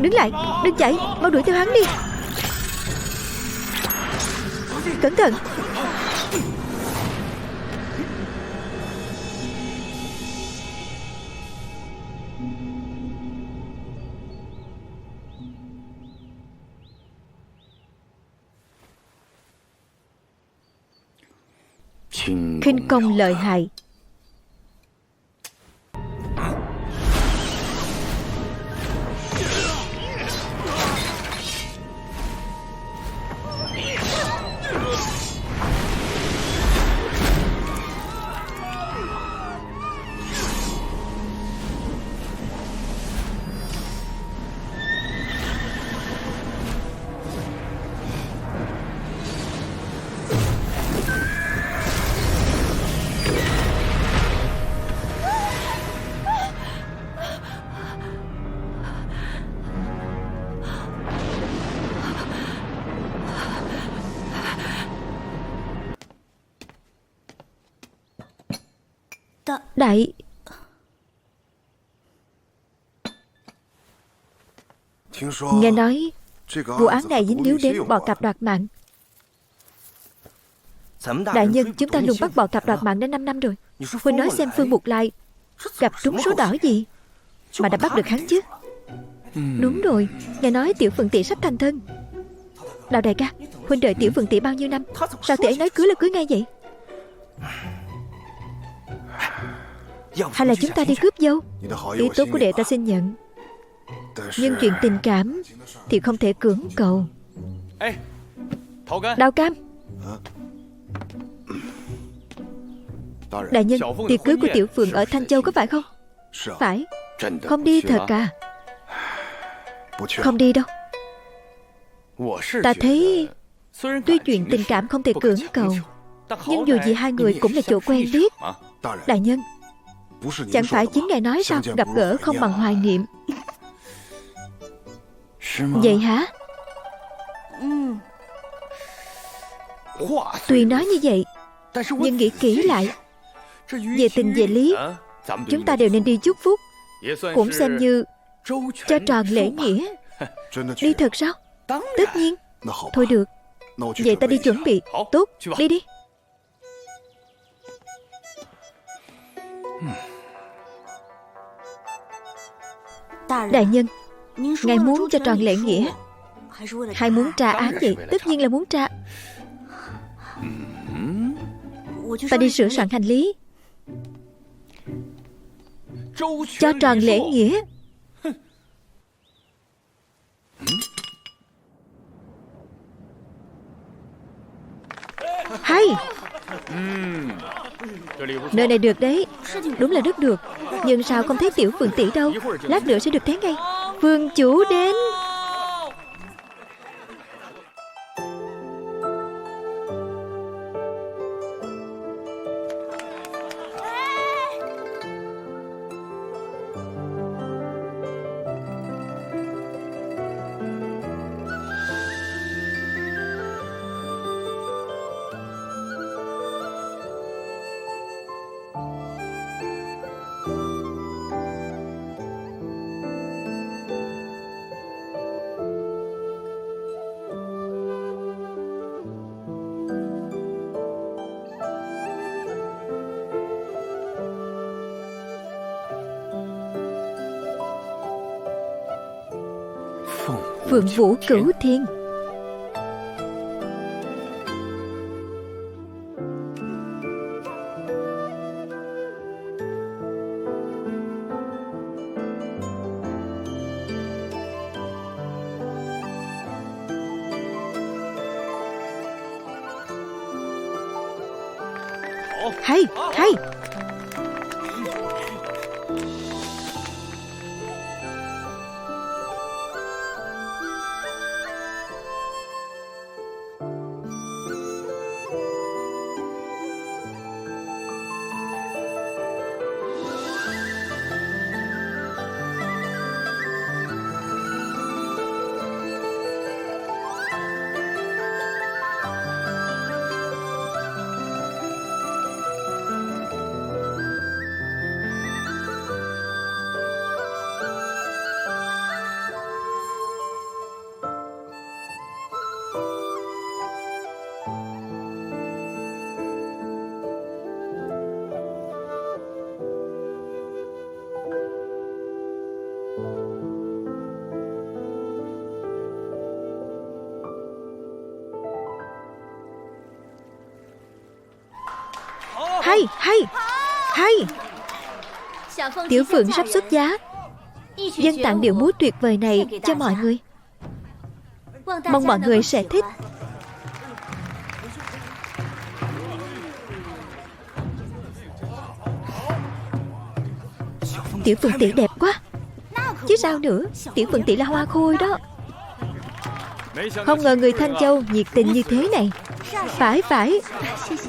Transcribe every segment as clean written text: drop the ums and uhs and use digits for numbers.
Đứng lại, đừng chạy, mau đuổi theo hắn đi. Cẩn thận. Khinh công lợi hại. Đại nghe nói vụ án này dính líu đến bò cạp đoạt mạng. Đại nhân, chúng ta lùng bắt bò cạp đoạt mạng đã 5 năm rồi. Huynh nói xem Phương Mục Lai gặp trúng số đỏ gì mà đã bắt được hắn chứ? Đúng rồi, nghe nói Tiểu Phượng Tỷ sắp thành thân. Đào đại ca, Huynh đợi Tiểu Phượng Tỷ bao nhiêu năm? Sao tỷ ấy nói cưới là cưới ngay vậy? Hay là chúng ta đi cướp dâu? Ý tốt của đệ ta xin nhận, nhưng chuyện tình cảm thì không thể cưỡng cầu. Đào Cam. Đại nhân, tiệc cưới của Tiểu Phượng ở Thanh Châu có phải không? Phải. Không đi thật à? Không đi đâu. Ta thấy tuy chuyện tình cảm không thể cưỡng cầu, nhưng dù gì hai người cũng là chỗ quen biết. Đại nhân, chẳng phải chính ngài nói sao gặp gỡ không bằng hoài niệm? Vậy hả? Tuy nói như vậy, nhưng nghĩ kỹ lại, về tình về lý, chúng ta đều nên đi chúc phúc, cũng xem như cho tròn lễ nghĩa. Đi thật sao? Tất nhiên. Thôi được, vậy ta đi chuẩn bị. Tốt, đi đi. Đại nhân, ngài muốn cho tròn lễ nghĩa hay muốn tra án vậy? Tất nhiên là muốn tra. Ta đi sửa soạn hành lý. Cho tròn lễ nghĩa. Hay. Nơi này được đấy. Đúng là rất được. Nhưng sao không thấy Tiểu Phượng Tỷ đâu? Lát nữa sẽ được thấy ngay. Vương chủ đến. Phượng Vũ Cửu Thiên. Hay, hay. hay, hay. Tiểu Phượng sắp xuất giá, dâng tặng điệu múa tuyệt vời này cho mọi người. Mong mọi người sẽ thích. Tiểu Phượng tỷ đẹp quá. Chứ sao nữa, Tiểu Phượng tỷ là hoa khôi đó. Không ngờ người Thanh Châu nhiệt tình như thế này. Phải.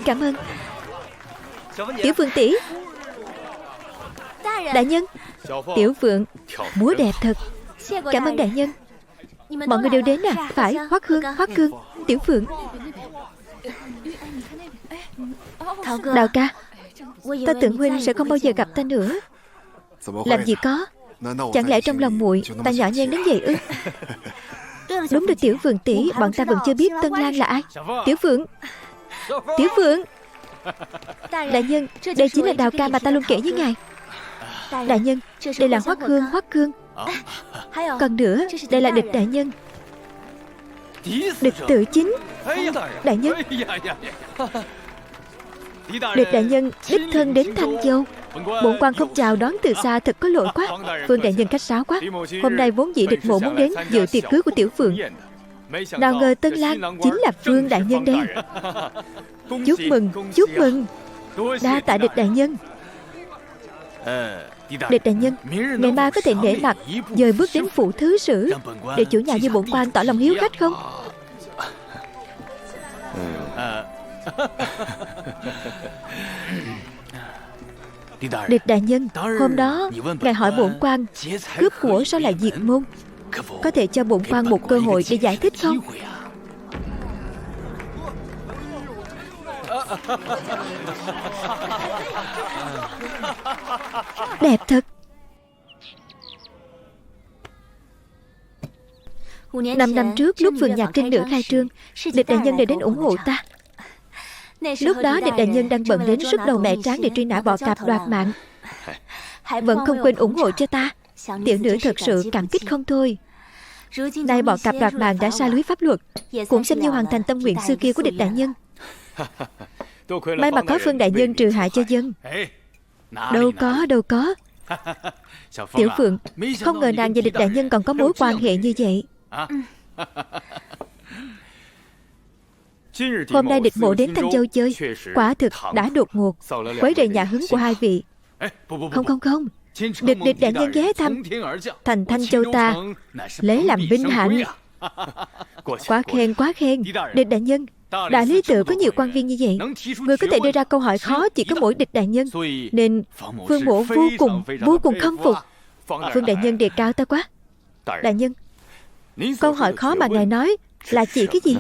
Cảm ơn. Tiểu Phượng tỷ. Đại nhân. Tiểu Phượng múa đẹp thật. Cảm ơn đại nhân. Mọi người đều đến à? Phải, Hoắc Cương, Tiểu Phượng. Đào ca, ta tưởng huynh sẽ không bao giờ gặp ta nữa. Làm gì có. Chẳng lẽ trong lòng muội ta nhỏ nhen đến vậy ư? Đúng rồi Tiểu Phượng tỷ, bọn ta vẫn chưa biết Tân Lang là ai. Tiểu Phượng. Đại nhân, đây chính là Đào ca mà ta luôn kể với ngài. Đại nhân, đây là Hoắc Cương. Còn nữa, đây là Địch đại nhân. Địch Tự Chính. Đại nhân. Địch đại nhân đích thân đến Thanh Châu. Bổn quan không chào đón từ xa thật có lỗi quá. Phương đại nhân khách sáo quá. Hôm nay vốn dĩ Địch mộ muốn đến dự tiệc cưới của Tiểu Phượng. Nào ngờ Tân Lang chính là Phương đại nhân đây. Chúc mừng. Đa tạ Địch đại nhân. Địch đại nhân, ngày mai có thể nể mặt dời bước đến phủ thứ sử, để chủ nhà như bổn quan tỏ lòng hiếu khách không? Địch đại nhân, hôm đó ngài hỏi bổn quan cướp của sao lại diệt môn, có thể cho bổn quan một cơ hội để giải thích không? Đẹp thật. 5 năm trước, lúc phường nhạc Trinh Nữ khai trương, Địch đại nhân đã đến ủng hộ ta. Lúc đó Địch đại nhân đang bận đến sức đầu mẹ tráng để truy nã bọ cạp đoạt mạng, vẫn không quên ủng hộ cho ta. Tiểu nữ thật sự cảm kích không thôi. Nay bọ cạp đoạt mạng đã xa lưới pháp luật, cũng xem như hoàn thành tâm nguyện xưa kia của Địch đại nhân. May mà có Phương đại nhân trừ hại cho dân. Đâu có. Tiểu Phượng, không ngờ nàng và Địch đại nhân còn có mối quan hệ như vậy. Hôm nay Địch mộ đến Thanh Châu chơi, quả thực đã đột ngột, quấy rầy nhà hứng của hai vị. Không, Địch đại nhân ghé thăm thành Thanh Châu ta, lấy làm vinh hạnh. Quá khen. Địch đại nhân, Đại lý tự có nhiều quan viên như vậy, người có thể đưa ra câu hỏi khó chỉ có mỗi Địch đại nhân, nên Phương mộ vô cùng khâm phục. Phương đại nhân đề cao ta quá. Đại nhân, câu hỏi khó mà ngài nói là chỉ cái gì?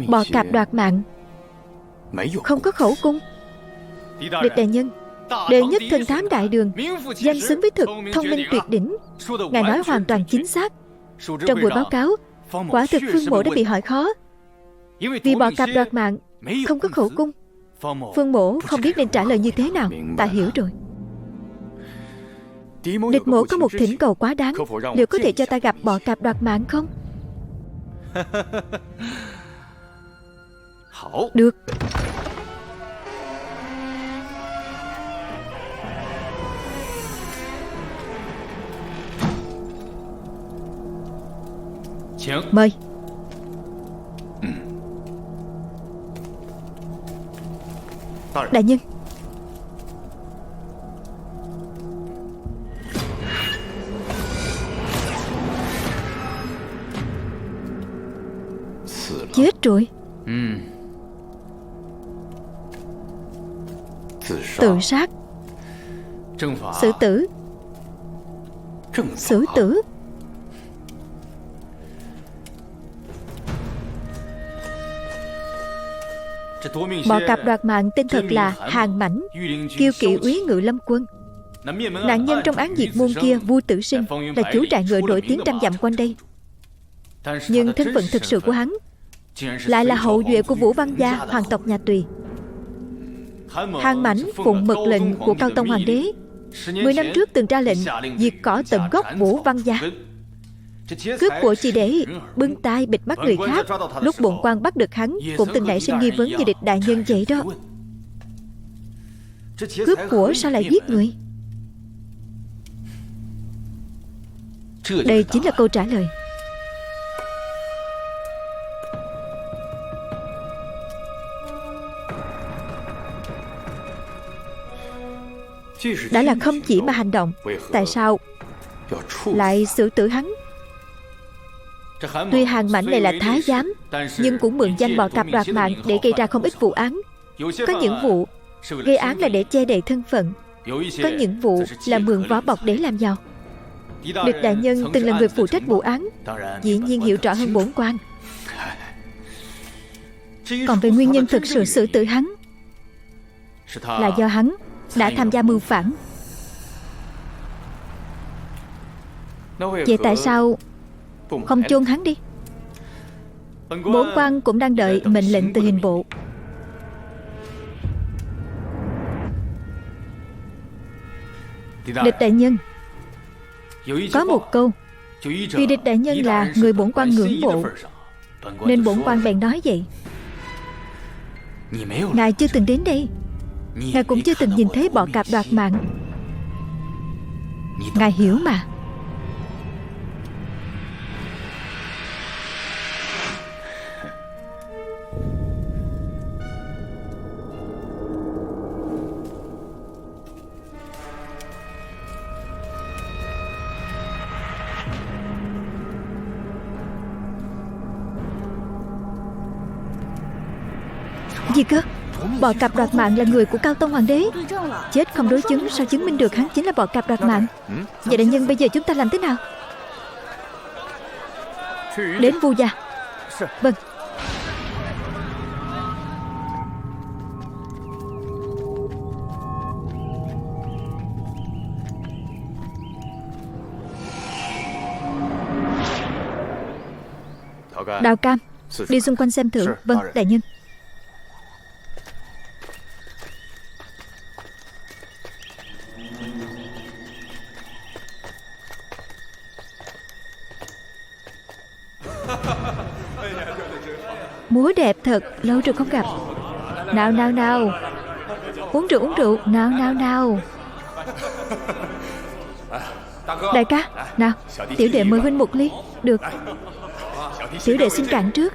Bọ cạp đoạt mạng không có khẩu cung. Địch đại nhân, đệ nhất thần thám đại đường, danh xứng với thực, thông minh tuyệt đỉnh. Ngài nói hoàn toàn chính xác. Trong buổi báo cáo, quả thực Phương mộ đã bị hỏi khó. Vì bọ cạp đoạt mạng không có khẩu cung, Phương mộ không biết nên trả lời như thế nào. Ta hiểu rồi. Địch mộ có một thỉnh cầu quá đáng, liệu có thể cho ta gặp bọ cạp đoạt mạng không? Được. Mời. Đại nhân, chết rồi. Tự sát. Xử tử. Xử tử. Bọ cạp đoạt mạng tên thật là Hàn Mãnh, kiêu kỵ úy ngự lâm quân. Nạn nhân trong án diệt môn kia Vu Tử Sinh là chủ trại ngựa nổi tiếng trăm dặm quanh đây. Nhưng thân phận thực sự của hắn lại là hậu duệ của Vũ Văn gia hoàng tộc nhà Tùy. Hàn Mãnh phụng mật lệnh của Cao Tông hoàng đế 10 năm trước từng ra lệnh diệt cỏ tận gốc Vũ Văn gia. Cướp của chỉ để bưng tay bịt mắt người khác. Lúc bổn quan bắt được hắn cũng từng nảy sinh nghi vấn về địch đại nhân vậy đó. Cướp của sao lại giết người? Đây chính là câu trả lời. Đã là không chỉ mà hành động, tại sao lại xử tử hắn? Tuy Hàn Mãnh này là thái giám, nhưng cũng mượn danh bọ cạp đoạt mạng để gây ra không ít vụ án. Có những vụ gây án là để che đậy thân phận, có những vụ là mượn vỏ bọc để làm giàu. Địch đại nhân từng là người phụ trách vụ án, dĩ nhiên hiểu rõ hơn bổn quan. Còn về nguyên nhân thực sự xử tử hắn, là do hắn đã tham gia mưu phản. Vậy tại sao không chôn hắn đi? Bổn quan cũng đang đợi mệnh lệnh từ hình bộ. Địch đại nhân, có một câu, vì địch đại nhân là người bổn quan ngưỡng mộ, nên bổn quan bèn nói vậy. Ngài chưa từng đến đây, ngài cũng chưa từng nhìn thấy bọ cạp đoạt mạng. Ngài hiểu mà. Gì cơ? Bọ cạp đoạt mạng là người của Cao Tông Hoàng đế. Chết không đối chứng, sao chứng minh được hắn chính là bọ cạp đoạt mạng? Vậy đại nhân, bây giờ chúng ta làm thế nào? Đến Vu gia. Vâng. Đào Cam, đi xung quanh xem thử. Vâng, đại nhân. Múa đẹp thật, lâu rồi không gặp. Nào nào nào, uống rượu, nào nào nào. Đại ca, nào, tiểu đệ mời huynh một ly. Được, tiểu đệ xin cạn trước.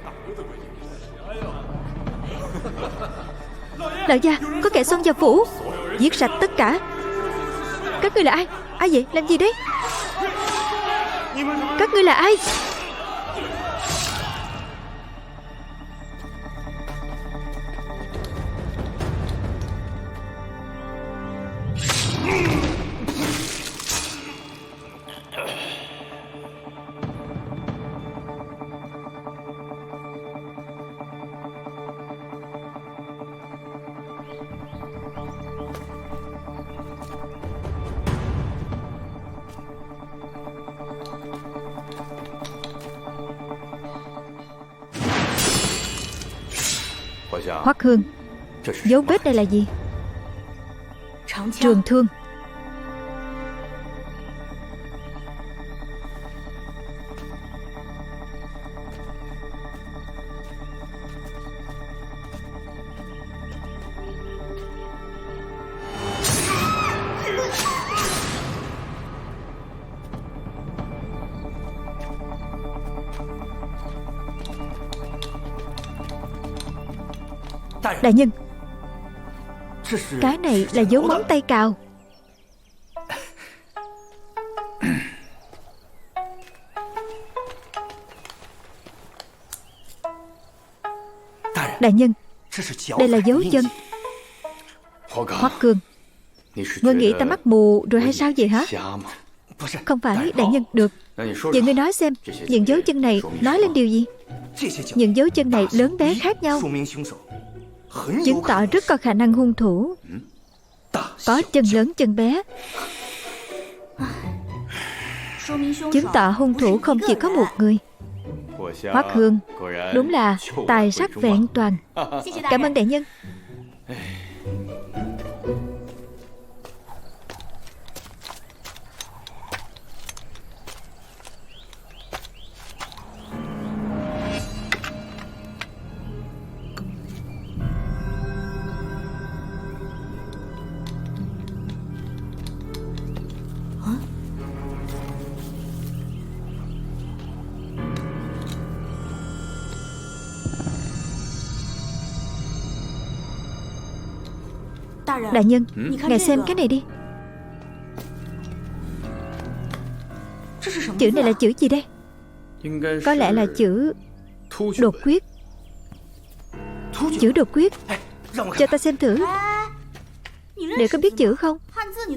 Lão gia, có kẻ xông vào phủ, giết sạch tất cả. Các ngươi là ai? Ai vậy? Làm gì đấy? Các ngươi là ai? Hoắc Hương, dấu vết đây là gì? Trường thương. Đại nhân, cái này là dấu móng tay cào. Đại nhân, đây là dấu chân. Hoắc Cương, ngươi nghĩ ta mắt mù rồi hay sao vậy hả? Không phải đại nhân. Được, vậy ngươi nói xem, những dấu chân này nói lên điều gì? Những dấu chân này lớn bé khác nhau, chứng tỏ rất có khả năng hung thủ. Có chân lớn chân bé, chứng tỏ hung thủ không chỉ có một người. Hoắc Hương đúng là tài sắc vẹn toàn. Cảm ơn đại nhân. Đại nhân, ngài xem cái này đi. Chữ này là chữ gì đây? Có lẽ là chữ đột quyết. Chữ đột quyết. Cho ta xem thử. Đệ có biết chữ không?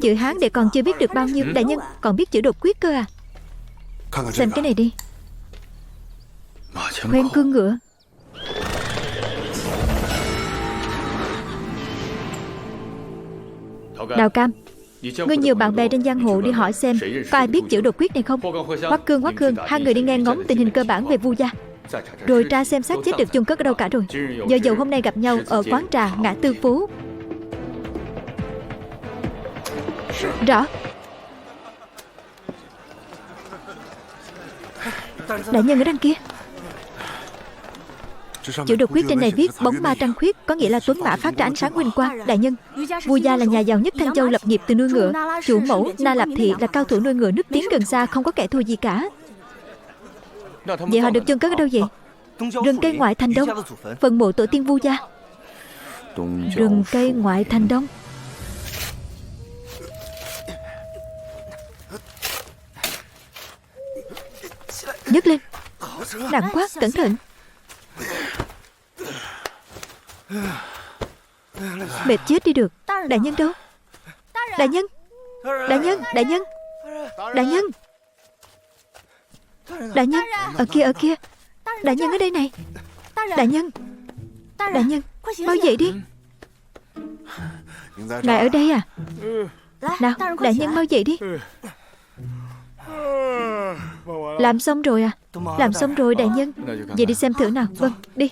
Chữ Hán đệ còn chưa biết được bao nhiêu. Đại nhân còn biết chữ đột quyết cơ à? Xem cái này đi. Khoen cương ngựa. Đào Cam, ngươi nhiều bạn bè trên giang hồ đi hỏi xem có ai biết chữ đột quyết này không. Hoắc Cương, hai người đi nghe ngóng tình hình cơ bản về Vu gia, rồi tra xem xác chết được chôn cất ở đâu cả rồi. Giờ dầu hôm nay gặp nhau ở quán trà ngã Tư Phú. Rõ. Đại nhân ở đằng kia. Chữ đột quyết trên này viết bóng ma trăng khuyết, có nghĩa là tuấn mã phát ra ánh sáng huỳnh quang. Đại nhân, Vu gia là nhà giàu nhất Thanh Châu, lập nghiệp từ nuôi ngựa. Chủ mẫu Na Lạp Thị là cao thủ nuôi ngựa nức tiếng gần xa, không có kẻ thù gì cả. Vậy họ được chôn cất ở đâu vậy? Rừng cây ngoại thành Đông, phần mộ tổ tiên Vu gia. Rừng cây ngoại thành Đông. Nhấc lên. Nặng quá, cẩn thận. Mệt chết đi được. Đại nhân đâu? Đại nhân. Đại nhân. Đại nhân. Đại nhân. Đại nhân. Ở kia. Đại nhân ở đây này. Đại nhân. Đại nhân, mau dậy đi. Ngài ở đây à? Nào, đại nhân mau dậy đi. Làm xong rồi à? Làm xong rồi đại nhân. Vậy đi xem thử nào. Vâng, đi.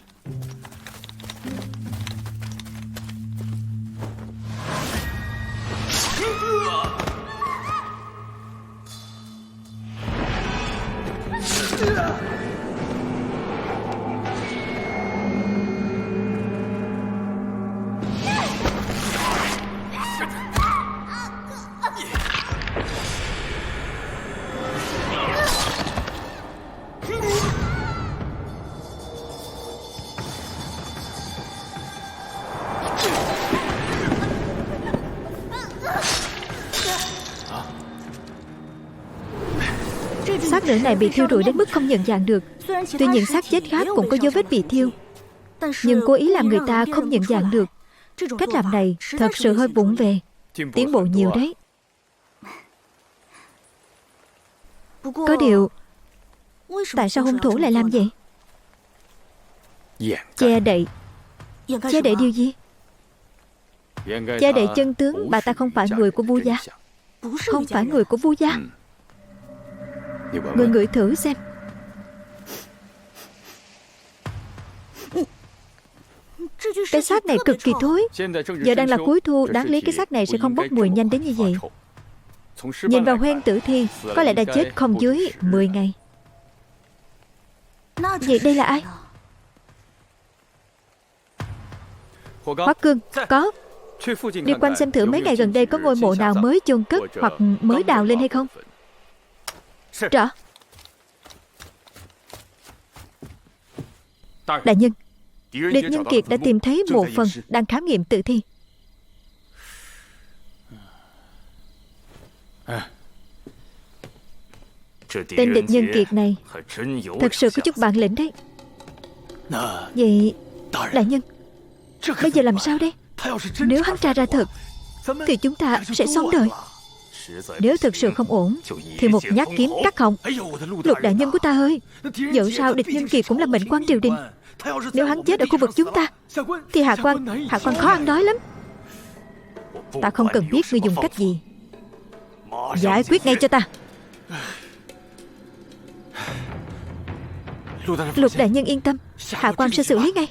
Xác nữ này bị thiêu rụi đến mức không nhận dạng được. Tuy nhiên xác chết khác cũng có dấu vết bị thiêu, nhưng cố ý làm người ta không nhận dạng được. Cách làm này thật sự hơi vụng về. Tiến bộ nhiều đấy. Có điều, tại sao hung thủ lại làm vậy? Che đậy. Che đậy điều gì? Che đậy chân tướng bà ta không phải người của Vu gia. Không phải người của Vu gia. Người ngửi thử xem. Cái xác này cực kỳ thối. Giờ đang là cuối thu, đáng lý cái xác này sẽ không bốc mùi nhanh đến như vậy. Nhìn vào hoen tử thi, có lẽ đã chết không dưới 10 ngày. Vậy đây là ai? Hoắc Cương, có. Đi quanh xem thử mấy ngày gần đây có ngôi mộ nào mới chôn cất hoặc mới đào lên hay không. Rõ. Đại nhân, địch nhân Kiệt đã tìm thấy một phần, đang khám nghiệm tử thi. Tên địch nhân Kiệt này thật sự có chút bản lĩnh đấy. Vậy đại nhân, bây giờ làm sao đây? Nếu hắn tra ra thật thì chúng ta sẽ xong đời. Nếu thực sự không ổn thì một nhát kiếm cắt họng. Lục đại nhân của ta ơi, dẫu sao địch nhân Kiệt cũng là mệnh quan triều đình. Nếu hắn chết ở khu vực chúng ta thì hạ quan khó ăn nói lắm. Ta không cần biết ngươi dùng cách gì, giải quyết ngay cho ta. Lục đại nhân yên tâm, hạ quan sẽ xử lý ngay.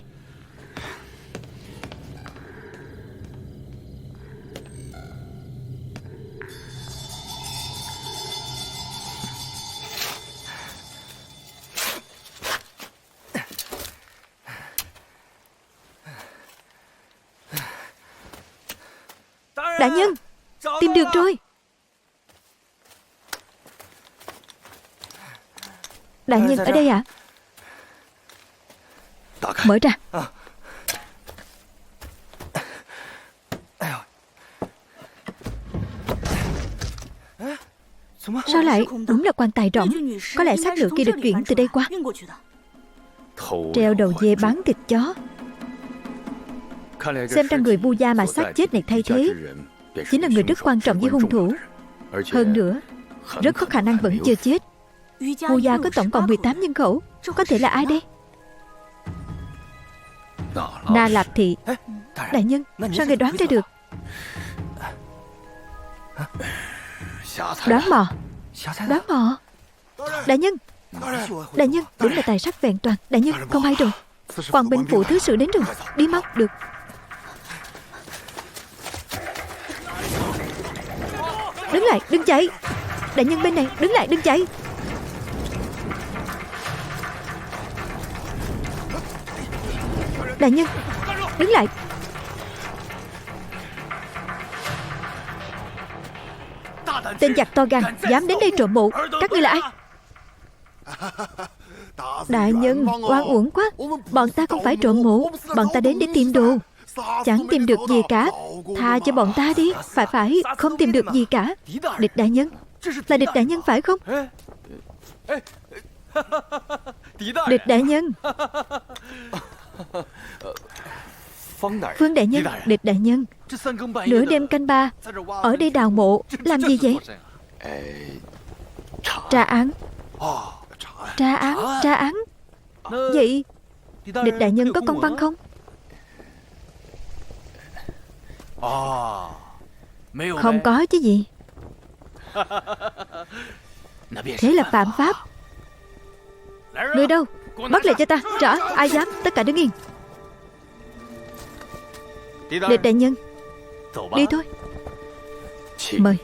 Đại nhân, tìm được rồi. Đại nhân ở đây ạ? Mở ra. Sao lại? Đúng là quan tài rỗng. Có lẽ xác nữ kia được chuyển từ đây qua. Treo đầu dê bán thịt chó. Xem ra người Vu gia mà xác chết này thay thế chính là người rất quan trọng với hung thủ. Hơn nữa, rất có khả năng vẫn chưa chết. Vu gia có tổng cộng 18 nhân khẩu. Có thể là ai đây? Na Lạp Thị. Đại nhân, sao ngài đoán ra được? Đoán mò. Đoán mò. Đại nhân, đại nhân, đúng là tài sắc vẹn toàn. Đại nhân, không hay rồi. Quan binh phụ thứ sự đến rồi. Đi mau, được. Đứng lại, đừng chạy. Đại nhân bên này, đứng lại, đừng chạy. Đại nhân, đứng lại. Tên giặc to gan, dám đến đây trộm mộ. Các ngươi là ai? Đại nhân, oan uổng quá. Bọn ta không phải trộm mộ. Bọn ta đến để tìm đồ. Chẳng tìm được gì cả. Tha cho bọn ta đi. Phải, không tìm được gì cả. Địch đại nhân. Là địch đại nhân phải không? Địch đại nhân. Phương đại nhân. Địch đại nhân. Nửa đêm canh ba ở đây đào mộ. Làm gì vậy? Tra án. Tra án. Vậy địch đại nhân có công văn không? Không có chứ gì. Thế là phạm pháp. Người đâu? Bắt lại cho ta. Rõ, ai dám? Tất cả đứng yên. Địch đại nhân. Đi thôi. Mời.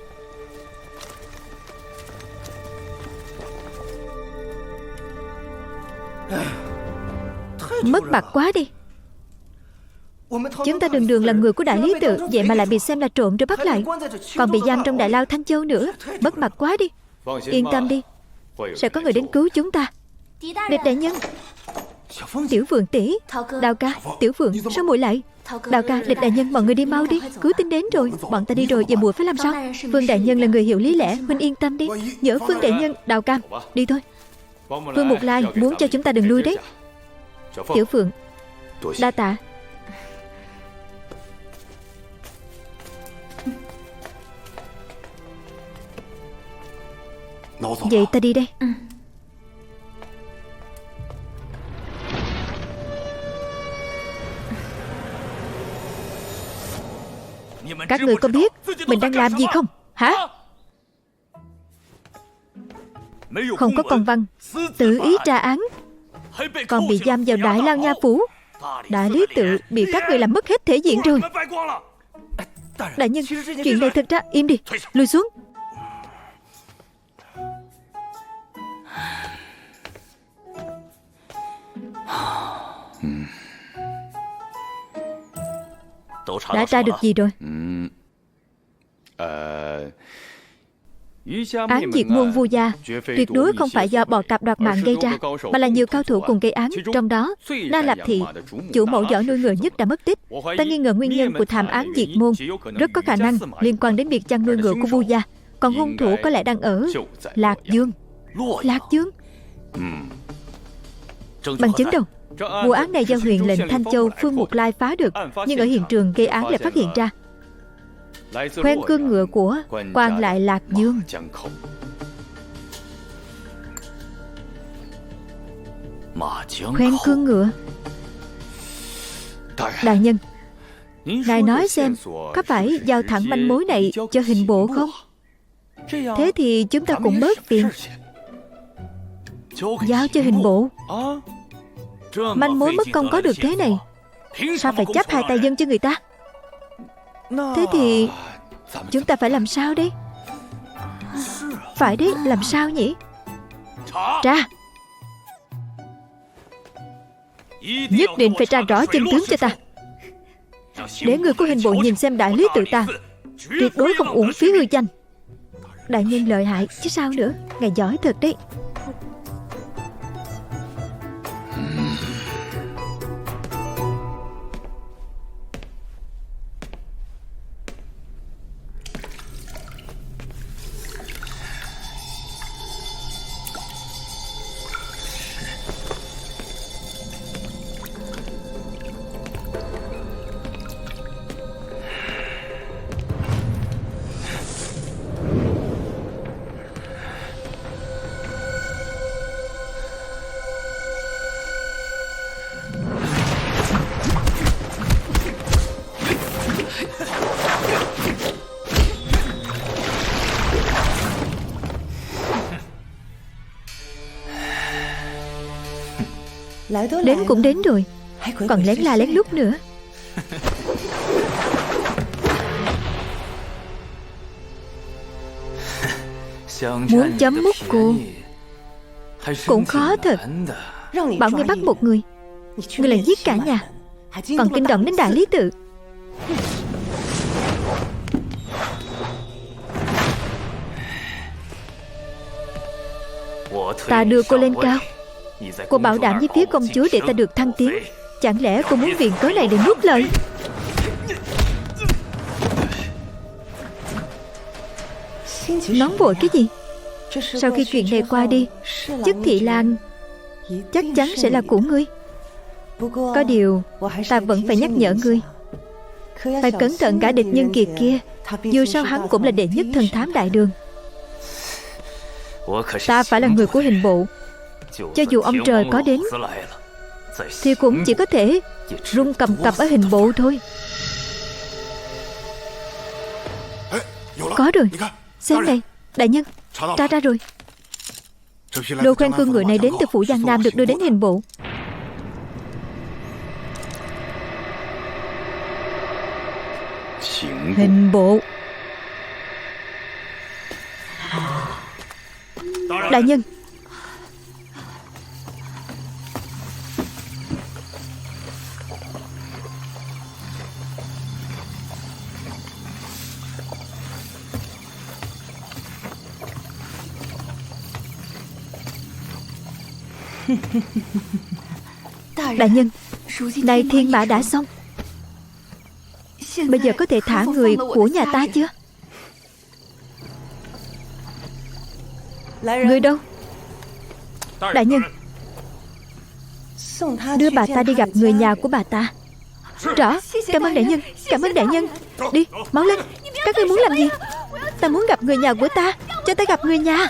Mất mặt quá đi. Chúng ta đường đường là người của Đại Lý Tự, vậy mà lại bị xem là trộm rồi bắt lại, còn bị giam trong Đại Lao Thanh Châu nữa. Mất mặt quá đi. Yên tâm đi, sẽ có người đến cứu chúng ta. Địch đại nhân. Tiểu Phượng tỷ. Đào ca. Tiểu Phượng, sao muội lại? Đào ca, địch đại nhân, mọi người đi mau đi. Cứu tinh đến rồi. Bọn ta đi rồi, giờ muội phải làm sao? Phương đại nhân là người hiểu lý lẽ, huynh yên tâm đi. Nhớ Phương đại nhân. Đào Cam, đi thôi. Phương Mục Lai muốn cho chúng ta đừng lui đấy. Tiểu Phượng, đa tạ. Vậy ta đi đây. Các người có biết mình đang làm gì không? Hả? Không có công văn, tự ý tra án, còn bị giam vào Đại Lao Nha Phủ. Đại Lý Tự bị các người làm mất hết thể diện rồi. Đại nhân, chuyện này thật ra... Im đi, lùi xuống. Đã tra được gì rồi? Án diệt môn Vu gia tuyệt đối không phải do bò cạp đoạt mạng gây ra, mà là nhiều cao thủ cùng gây án. Trong đó, Na Lạp Thị, chủ mẫu giỏi nuôi ngựa nhất đã mất tích. Ta nghi ngờ nguyên nhân của thảm án diệt môn rất có khả năng liên quan đến việc chăn nuôi ngựa của Vu gia. Còn hung thủ có lẽ đang ở Lạc Dương. Lạc Dương? Bằng chứng đâu? Vụ án này do huyện lệnh Thanh Châu Phương Mục Lai phá được, nhưng ở hiện trường gây án lại phát hiện ra khoen cương ngựa của quan lại Lạc Dương. Khoen cương ngựa. Đại nhân, ngài nói xem, có phải giao thẳng manh mối này cho hình bộ không? Thế thì chúng ta cũng bớt phiền. Giao cho hình bộ. Manh mối mất công có được thế này, sao phải chấp hai tay dân cho người ta? Thế thì chúng ta phải làm sao đấy? Phải đấy, làm sao nhỉ? Tra. Nhất định phải tra rõ chân tướng cho ta, để người của hình bộ nhìn xem Đại Lý Tự ta tuyệt đối không uổng phí hư danh. Đại nhân lợi hại chứ sao nữa. Ngài giỏi thật đấy. Đến cũng đến rồi, còn lén la lén lút nữa. Muốn chấm mút cô cũng khó thật. Bảo ngươi bắt một người, ngươi lại giết cả nhà, còn kinh động đến đại lý tự. Ta đưa cô lên cao, cô bảo đảm với phía công chúa để ta được thăng tiến. Chẳng lẽ cô muốn viện cớ này để nuốt lời? Nóng vội cái gì? Sau khi chuyện này qua đi, chức Thị Lang chắc chắn sẽ là của ngươi. Có điều ta vẫn phải nhắc nhở ngươi, phải cẩn thận cả địch nhân kiệt kia. Dù sao hắn cũng là đệ nhất thần thám đại đường. Ta phải là người của hình bộ, cho dù ông trời có đến thì cũng chỉ có thể rung cầm cập ở hình bộ thôi. Có rồi, xem này, đại nhân, tra ra rồi. Đồ khoan cương người này đến từ phủ Giang Nam, được đưa đến hình bộ. Hình bộ. Đại nhân. Đại nhân, nay thiên mã đã xong, bây giờ có thể thả người của nhà ta chưa? Người đâu? Đại nhân, đưa bà ta đi gặp người nhà của bà ta. Rõ, cảm ơn đại nhân, cảm ơn đại nhân. Đi, mau lên, các ngươi muốn làm gì? Ta muốn gặp người nhà của ta, cho ta gặp người nhà.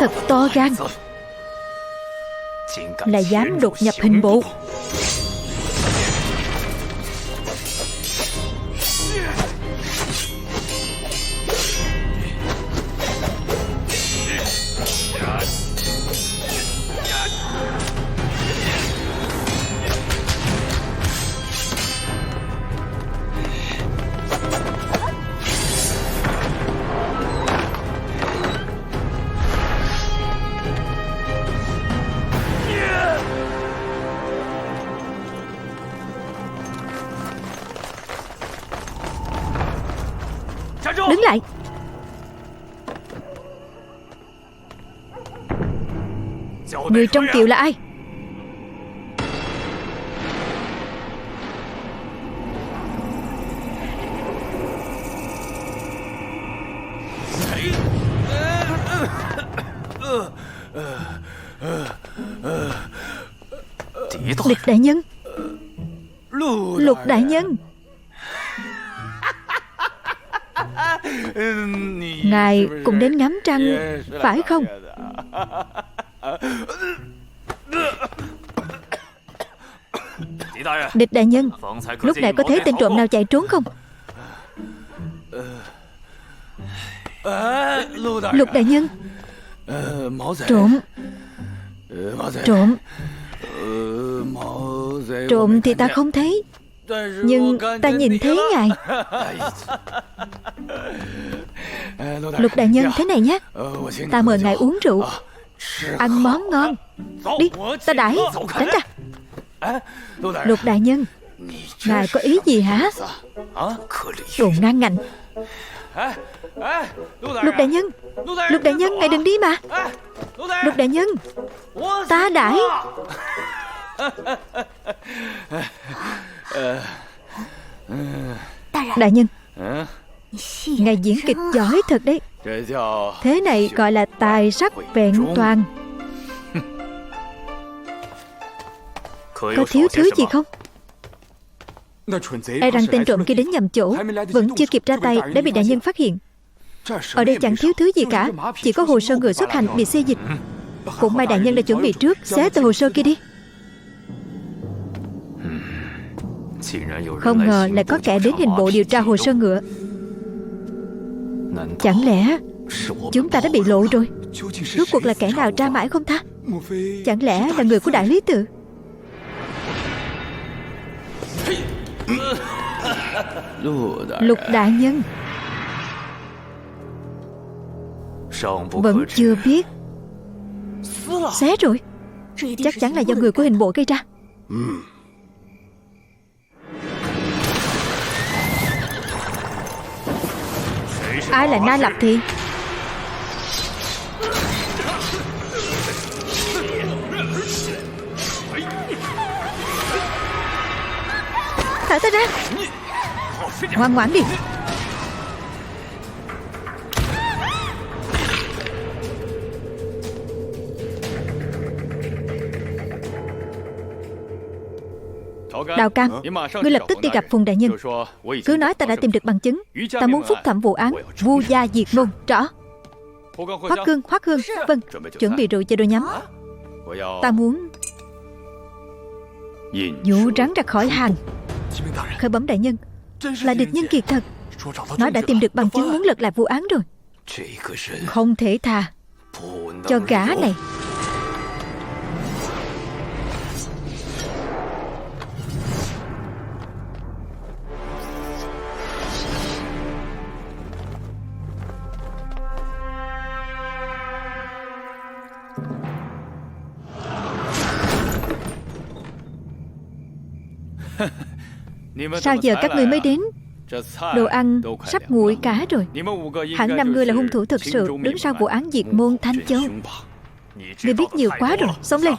Thật to gan, là dám đột nhập hình bộ. Đứng lại. Người trong kiều là ai? Địch đại nhân. Lục đại nhân. Ngài cũng đến ngắm trăng, phải không? Địch đại nhân, lúc này có thấy tên trộm nào chạy trốn không? Lục đại nhân. Trộm. Trộm. Trộm thì ta không thấy, nhưng ta nhìn thấy ngài. Lục đại nhân, thế này nhé, ta mời ngài uống rượu, ăn món ngon. Đi, ta đãi. Tránh ra. Lục đại nhân, ngài có ý gì hả? Đồ ngang ngạnh. Lục đại nhân. Lục đại nhân, ngài đừng đi mà. Lục đại nhân, ta đãi. Đại nhân, ngài diễn kịch giỏi thật đấy. Thế này gọi là tài sắc vẹn toàn. Có thiếu thứ gì không? E rằng tên trộm kia đến nhầm chỗ, vẫn chưa kịp ra tay đã bị đại nhân phát hiện. Ở đây chẳng thiếu thứ gì cả, chỉ có hồ sơ người xuất hành bị xê dịch. Cũng may đại nhân đã chuẩn bị trước, xé tờ hồ sơ kia đi. Không ngờ lại có kẻ đến hình bộ điều tra hồ sơ ngựa. Chẳng lẽ chúng ta đã bị lộ rồi? Rốt cuộc là kẻ nào tra mãi không ta? Chẳng lẽ là người của đại lý tự? Lục đại nhân. Vẫn chưa biết. Xé rồi. Chắc chắn là do người của hình bộ gây ra. Ai là Na Lập thì? Thả ta ra. Ngoan ngoãn đi. Đào Cam, ngươi lập tức đi gặp Phùng đại nhân. Cứ nói ta đã tìm được bằng chứng. Ta muốn phúc thẩm vụ án Vu gia diệt môn. Rõ. Hoắc Cương, Hoắc Hương. Vâng, chuẩn bị rượu cho đôi nhắm. Ta muốn dụ rắn ra khỏi hàng. Khởi bẩm đại nhân, là địch nhân kiệt thật. Nó đã tìm được bằng chứng muốn lật lại vụ án rồi. Không thể tha cho gã này. Sao giờ các ngươi mới đến? Đồ ăn sắp nguội cả rồi. Hẳn 5 người là hung thủ thực sự đứng sau vụ án diệt môn Thanh Châu. Ngươi biết nhiều quá rồi. Xông lên.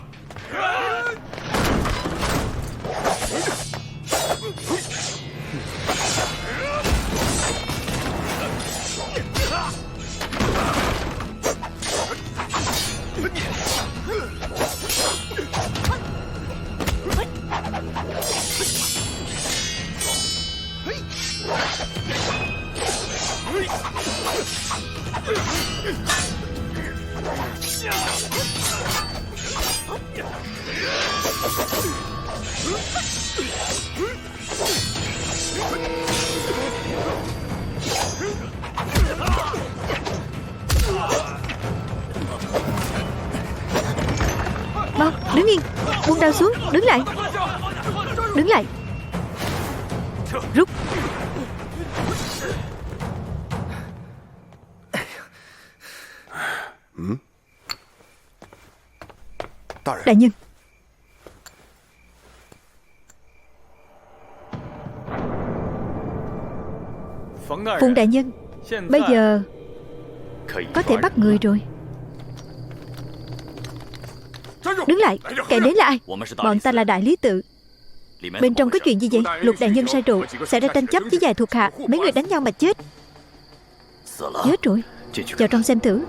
Mau, đứng yên. Buông đao xuống, đứng lại. Đứng lại. Rút. Đại nhân. Phùng đại nhân, bây giờ có thể bắt người rồi. Đứng lại. Kẻ đến là ai? Bọn ta là đại lý tự. Bên trong có chuyện gì vậy? Lục đại nhân say rượu, xảy ra tranh chấp với vài thuộc hạ, mấy người đánh nhau mà chết. Chết rồi. Vào trong xem thử.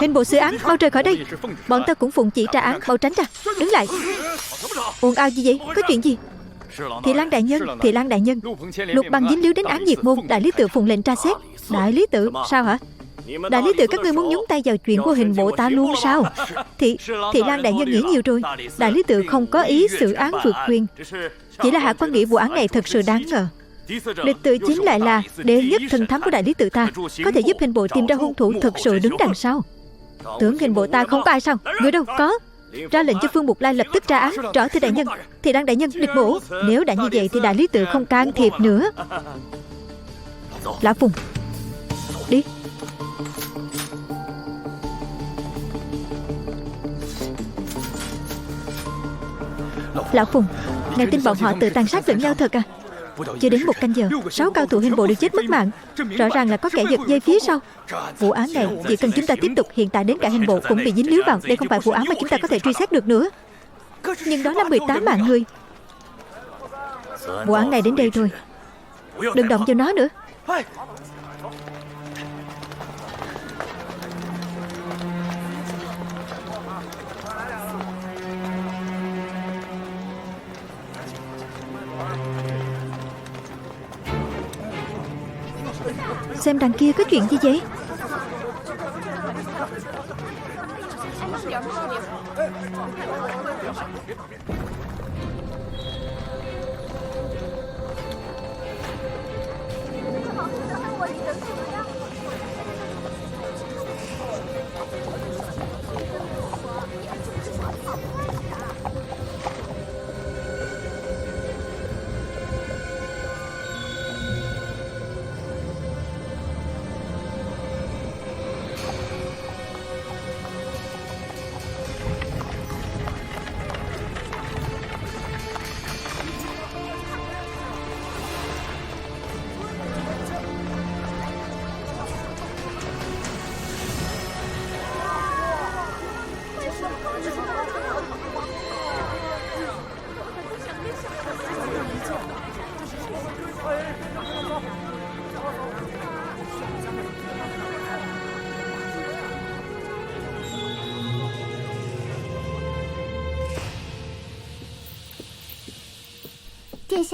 Hình bộ xử án, mau rời khỏi đây. Bọn ta cũng phụng chỉ trả án, mau tránh ra. Đứng lại. Ồn ào gì vậy? Có chuyện gì? Thị Lan đại nhân, Thị Lan đại nhân, Lục Băng dính líu đến án diệt môn, đại lý tự phụng lệnh tra xét. Đại lý tự? Sao hả? Đại lý tự các ngươi muốn nhúng tay vào chuyện của hình bộ ta luôn sao? Thị Lan đại nhân nghĩ nhiều rồi. Đại lý tự không có ý xử án vượt quyền, chỉ là hạ quan nghĩ vụ án này thật sự đáng ngờ. Địch tự chính lại là đệ nhất thần thám của đại lý tự ta, có thể giúp hình bộ tìm ra hung thủ thật sự đứng đằng sau. Tưởng hình bộ ta không có ai sao? Người đâu có. Ra lệnh cho Phương Mục Lai lập tức tra án. Rõ thưa đại nhân. Thị Lan đại nhân, địch mổ. Nếu đã như vậy thì đại lý tự không can thiệp nữa. Lão Phùng, đi. Lão Phùng, ngài tin bọn họ tự tàn sát lẫn nhau thật à? Chưa đến 1 canh giờ, 6 cao thủ hình bộ đều chết mất mạng. Rõ ràng là có kẻ giật dây phía sau. Vụ án này chỉ cần chúng ta tiếp tục, hiện tại đến cả hình bộ cũng bị dính líu vào. Đây không phải vụ án mà chúng ta có thể truy xét được nữa. Nhưng đó là 18 mạng người. Vụ án này đến đây thôi, đừng động vào nó nữa. Xem đằng kia có chuyện gì vậy?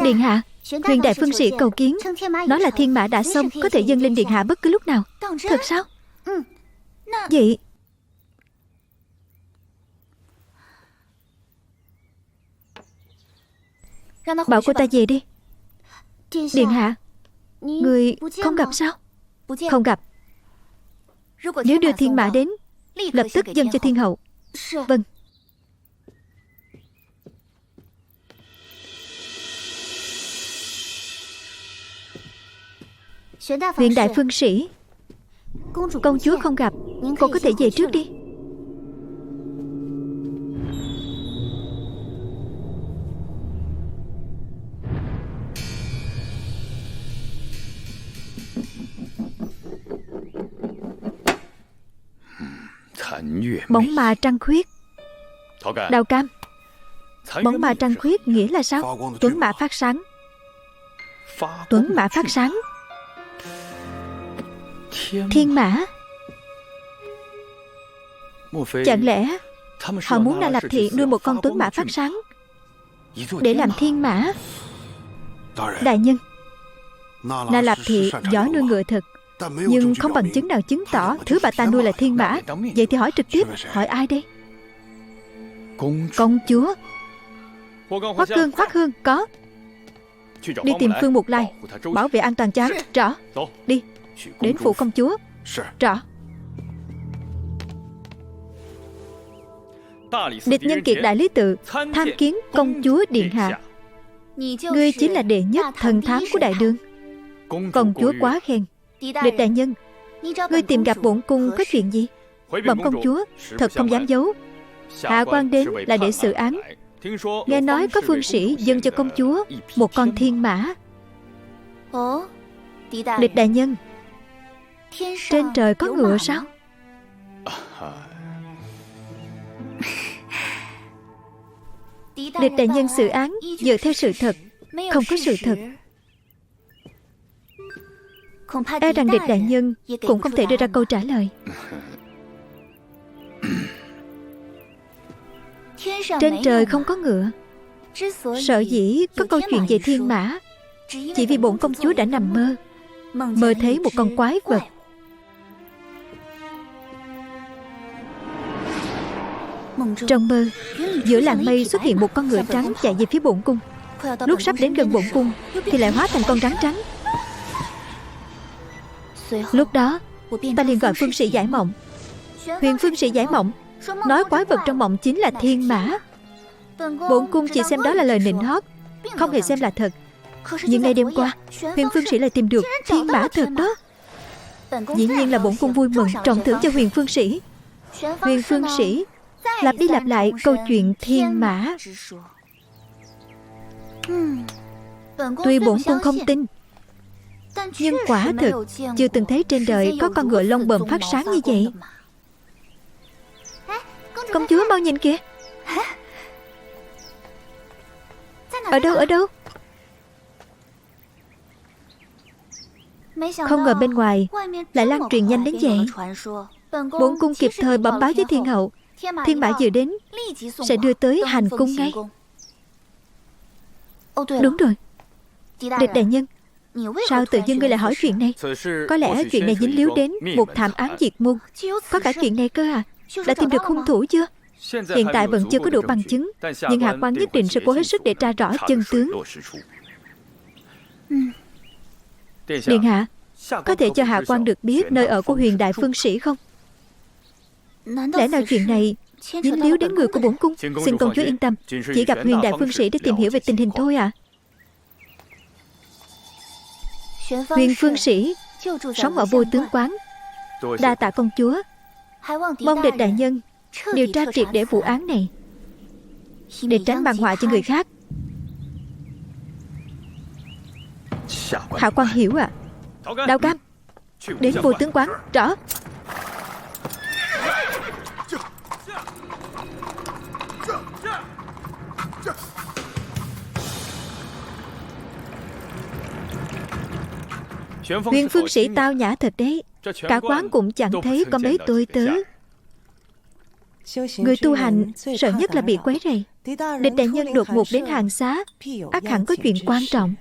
Điện hạ, huyền đại phương sĩ cầu kiến. Nói là thiên mã đã xong, có thể dâng lên điện hạ bất cứ lúc nào. Thật sao? Vậy bảo cô ta về đi. Điện hạ, người không gặp sao? Không gặp. Nếu đưa thiên mã đến, lập tức dâng cho thiên hậu. Vâng. Huyền đại phương sĩ, công chúa không gặp, cô có thể về trước đi. Bóng ma trăng khuyết. Đào Cam, bóng ma trăng khuyết nghĩa là sao? Tuấn mã phát sáng. Tuấn mã phát sáng. Thiên mã. Chẳng lẽ họ muốn Na Lạp Thị nuôi một con tuấn mã phát sáng để làm thiên mã? Đại nhân, Na Lạp Thị giỏi nuôi ngựa thật, Nhưng không bằng chứng nào chứng tỏ thứ bà ta nuôi là thiên mã. Vậy thì hỏi trực tiếp, hỏi ai đây? Công chúa. Hoắc Cương, Hoắc Hương, có. Đi tìm Phương Mục Lai, bảo vệ an toàn cho hắn. Rõ. Đi. Đến phủ công chúa. Rõ. Địch nhân kiệt đại lý tự tham kiến công chúa điện hạ. Ngươi chính là đệ nhất thần thám của đại đường. Công chúa quá khen. Địch đại nhân, ngươi tìm gặp bổn cung có chuyện gì? Bẩm công chúa, thật không dám giấu. Hạ quan đến là để xử án. Nghe nói có phương sĩ dâng cho công chúa một con thiên mã. Địch đại nhân, trên trời có ngựa sao? Địch đại nhân xử án dựa theo sự thật, không có sự thật. E rằng địch đại nhân cũng không thể đưa ra câu trả lời. Trên trời không có ngựa. Sở dĩ có câu chuyện về thiên mã chỉ vì bổn công chúa đã nằm mơ, mơ thấy một con quái vật. Trong mơ, giữa làng mây xuất hiện một con ngựa trắng chạy về phía bổn cung. Lúc sắp đến gần bổn cung thì lại hóa thành con rắn trắng. Lúc đó ta liền gọi phương sĩ giải mộng. Huyền phương sĩ giải mộng nói quái vật trong mộng chính là thiên mã. Bổn cung chỉ xem đó là lời nịnh hót, không hề xem là thật. Nhưng ngay đêm qua, huyền phương sĩ lại tìm được thiên mã thật đó. Dĩ nhiên là bổn cung vui mừng, trọng thưởng cho huyền phương sĩ. Huyền phương sĩ lặp đi lặp lại câu chuyện thiên mã. Tuy bổn cung không tin, nhưng quả thực chưa từng thấy trên đời có con ngựa lông bờm phát sáng như vậy. Công chúa mau nhìn kìa. Ở đâu, ở đâu? Không ngờ bên ngoài lại lan truyền nhanh đến vậy. Bổn cung kịp thời bẩm báo với thiên hậu, thiên mã vừa đến sẽ đưa tới hành cung ngay. Đúng rồi. Địch đại nhân, sao tự dưng ngươi lại hỏi chuyện này? Có lẽ chuyện này dính líu đến một thảm án diệt môn. Có cả chuyện này cơ à? Đã tìm được hung thủ chưa? Hiện tại vẫn chưa có đủ bằng chứng, nhưng hạ quan nhất định sẽ cố hết sức để tra rõ chân tướng. Điện hạ, có thể cho hạ quan được biết nơi ở của huyền đại phương sĩ không? Lẽ nào chuyện này dính líu đến người của bổn cung? Xin công chúa yên tâm, chỉ gặp huyền đại phương sĩ để tìm hiểu về tình hình thôi à. Huyền phương sĩ sống ở Vô Tướng Quán. Đa tạ công chúa. Mong địch đại nhân điều tra triệt để vụ án này, để tránh bàn họa cho người khác. Hạ quan hiểu ạ. Đao Cam, đến Vô Tướng Quán. Rõ. Huyền phương sĩ tao nhã thật đấy. Cả quán cũng chẳng thấy có mấy tôi tớ. Người tu hành sợ nhất là bị quấy rầy. Địch đại nhân đột ngột đến hàng xá, ắt hẳn có chuyện quan trọng.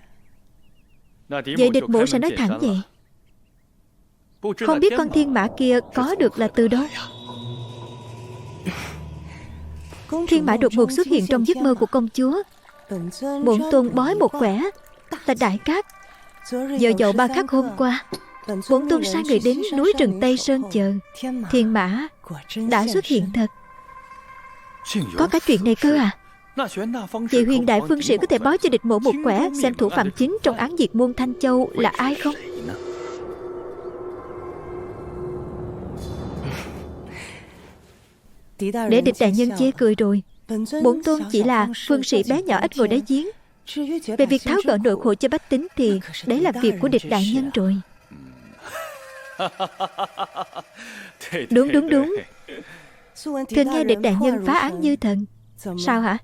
Vậy địch mổ sẽ nói thẳng vậy. Không biết con thiên mã kia có được là từ đâu. Thiên mã đột ngột xuất hiện trong giấc mơ của công chúa. Bổn tôn bói một quẻ là đại cát. Giờ dậu 3 khắc hôm qua, bổn tôn sai người đến núi rừng Tây Sơn chờ. Thiên mã đã xuất hiện thật. Có cả chuyện này cơ à? Vậy huyền đại phương sĩ có thể báo cho địch mổ một quẻ xem thủ phạm chính trong án diệt môn Thanh Châu là ai không? Để địch đại nhân chê cười rồi. Bổn tôn chỉ là phương sĩ bé nhỏ ít ngồi đáy giếng. Về việc tháo gỡ nỗi khổ cho bách tính thì đấy là việc của địch đại nhân rồi. Đúng đúng đúng. Thường nghe địch đại nhân phá án như thần. Sao hả?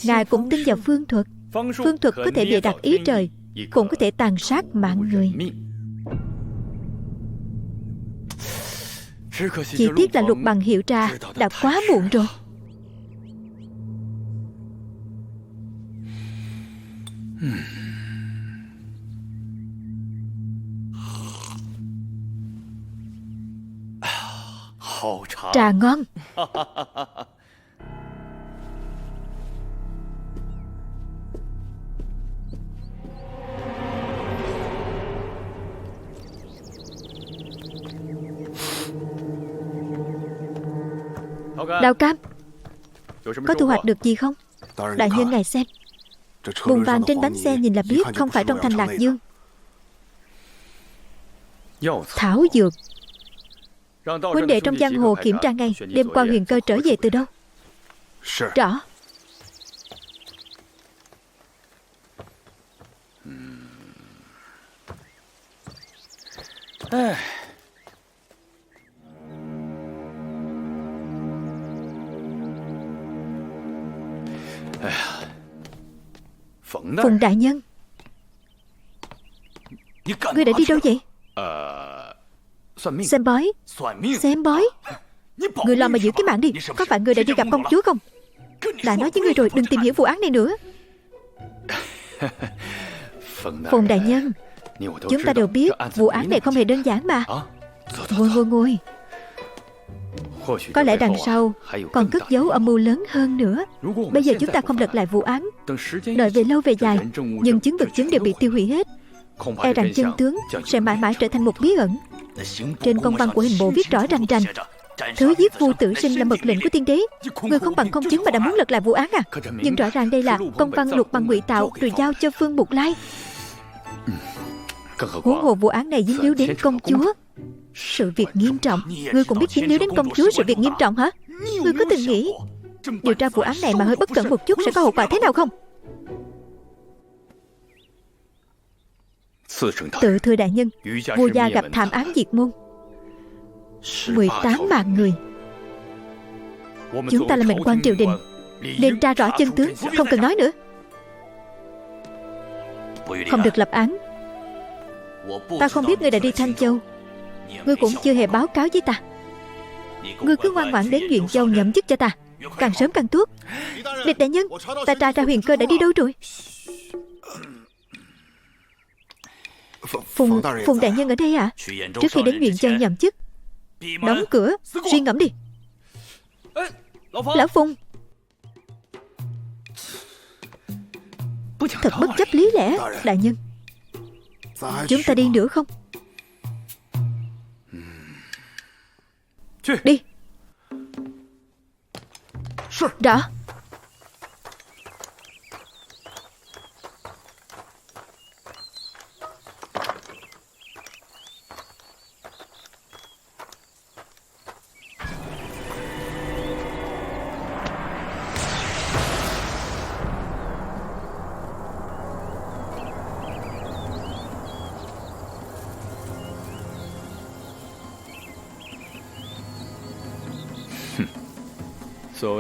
Ngài cũng tin vào phương thuật. Phương thuật có thể bịa đặt ý trời, cũng có thể tàn sát mạng người. Chỉ tiếc là Lục Bằng hiểu ra đã quá muộn rồi. Trà ngon. Đào Cam, có thu hoạch được gì không? Đại nhân ngài xem, bùn vàng trên bánh xe nhìn là biết không phải trong thành Lạc Dương. Thảo dược. Huynh đệ trong giang hồ kiểm tra ngay đêm qua Huyền Cơ trở về từ đâu. Rõ. Phùng đại nhân, ngươi đã đi đâu vậy? Xem bói. Xem bói. Ngươi lo mà giữ cái mạng đi. Có phải ngươi đã đi gặp công chúa không? Đã nói với ngươi rồi, đừng tìm hiểu vụ án này nữa. Phùng đại nhân, chúng ta đều biết vụ án này không hề đơn giản mà. Ngồi. Có lẽ đằng sau còn cất giấu âm mưu lớn hơn nữa. Bây giờ chúng ta không lật lại vụ án, đợi về lâu về dài, nhưng chứng vật chứng đều bị tiêu hủy hết, e rằng chân tướng sẽ mãi mãi trở thành một bí ẩn. Trên công văn của hình bộ viết rõ rành rành, thứ giết Vu Tử Sinh là mật lệnh của tiên đế. Người không bằng không chứng mà đã muốn lật lại vụ án à? Nhưng rõ ràng đây là công văn luật bằng ngụy tạo rồi giao cho Phương Bục Lai. Huống hồ vụ án này dính líu đến công chúa, sự việc nghiêm trọng. Ngươi cũng biết dính líu đến công chúa sự việc nghiêm trọng hả? Ngươi có từng nghĩ điều tra vụ án này mà hơi bất cẩn một chút sẽ có hậu quả thế nào không? Tự thưa đại nhân, vua gia gặp thảm án diệt môn, 18 mạng người. Chúng ta là mệnh quan triều đình, nên tra rõ chân tướng, không cần nói nữa. Không được lập án. Ta không biết ngươi đã đi Thanh Châu, ngươi cũng chưa hề báo cáo với ta. Ngươi cứ ngoan ngoãn đến Duyện Châu nhậm chức cho ta, càng sớm càng tốt. Địch đại nhân, ta tra ra Huyền Cơ đã đi đâu rồi? Phùng đại nhân ở đây à? Trước khi đến Duyện Châu nhậm chức, đóng cửa, suy ngẫm đi. Lão Phùng, thật bất chấp lý lẽ. Đại nhân, chúng ta đi nữa không? Đi. Rõ.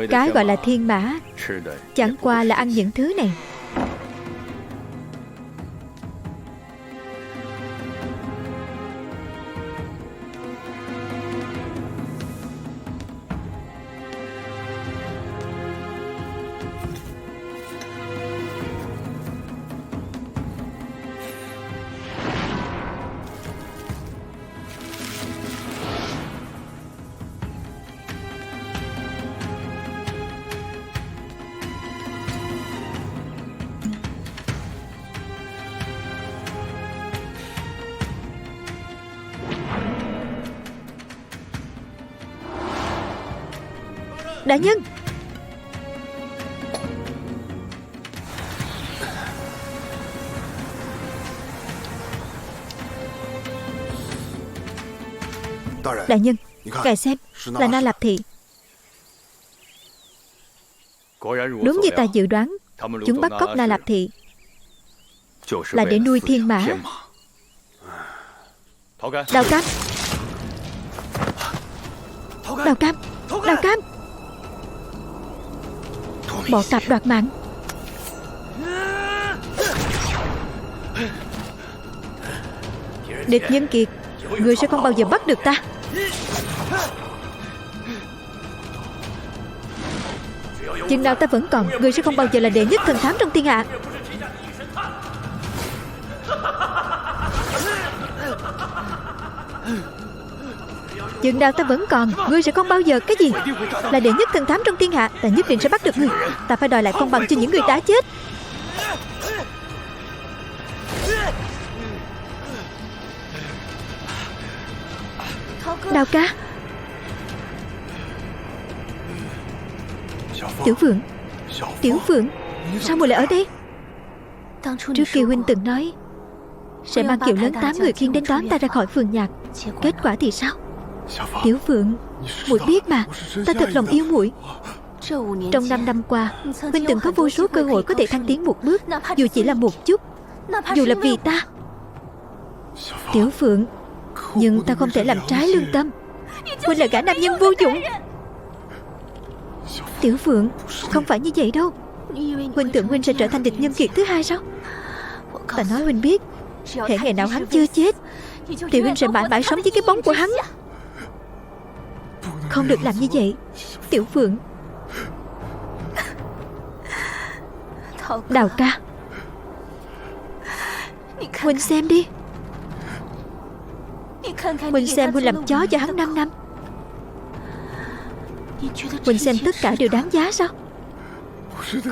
Cái gọi là thiên mã chẳng qua là ăn những thứ này. Đại nhân, đại nhân, ngài xem, là Na Lạp Thị. Đúng như ta dự đoán, chúng bắt cóc Na Lạp Thị là để nuôi thiên mã. Đào Cam, Đào Cam, Đào Cam, bọn tạp đoạt mạng. Địch Nhân Kiệt, ngươi sẽ không bao giờ bắt được ta. Chừng nào ta vẫn còn, ngươi sẽ không bao giờ là đệ nhất thần thám trong thiên hạ. Chừng nào ta vẫn còn, ngươi sẽ không bao giờ. Cái gì? Là đệ nhất thần thám trong thiên hạ, ta nhất định sẽ bắt được ngươi. Ta phải đòi lại công bằng cho những người đã chết. Đào ca. Tiểu Phượng. Tiểu Phượng, sao muội lại ở đây? Trước kia huynh từng nói sẽ mang kiệu lớn 8 người khiêng đến đón ta ra khỏi phường nhạc. Kết quả thì sao? Tiểu Phượng, muội biết mà, ta thật lòng yêu muội. Trong 5 năm qua, huynh từng có vô số cơ hội có thể thăng tiến một bước, dù chỉ là một chút, dù là vì ta. Tiểu Phượng, nhưng ta không thể làm trái lương tâm. Huynh là gã nam nhân vô dụng. Tiểu Phượng, không phải như vậy đâu. Huynh tưởng huynh sẽ trở thành địch nhân kiệt thứ hai sao? Ta nói huynh biết, hễ ngày nào hắn chưa chết thì huynh sẽ mãi mãi sống với cái bóng của hắn. Không được làm như vậy, Tiểu Phượng. Đào ca, huynh xem đi. Huynh xem huynh làm chó cho hắn 5 năm. Huynh xem tất cả đều đáng giá sao?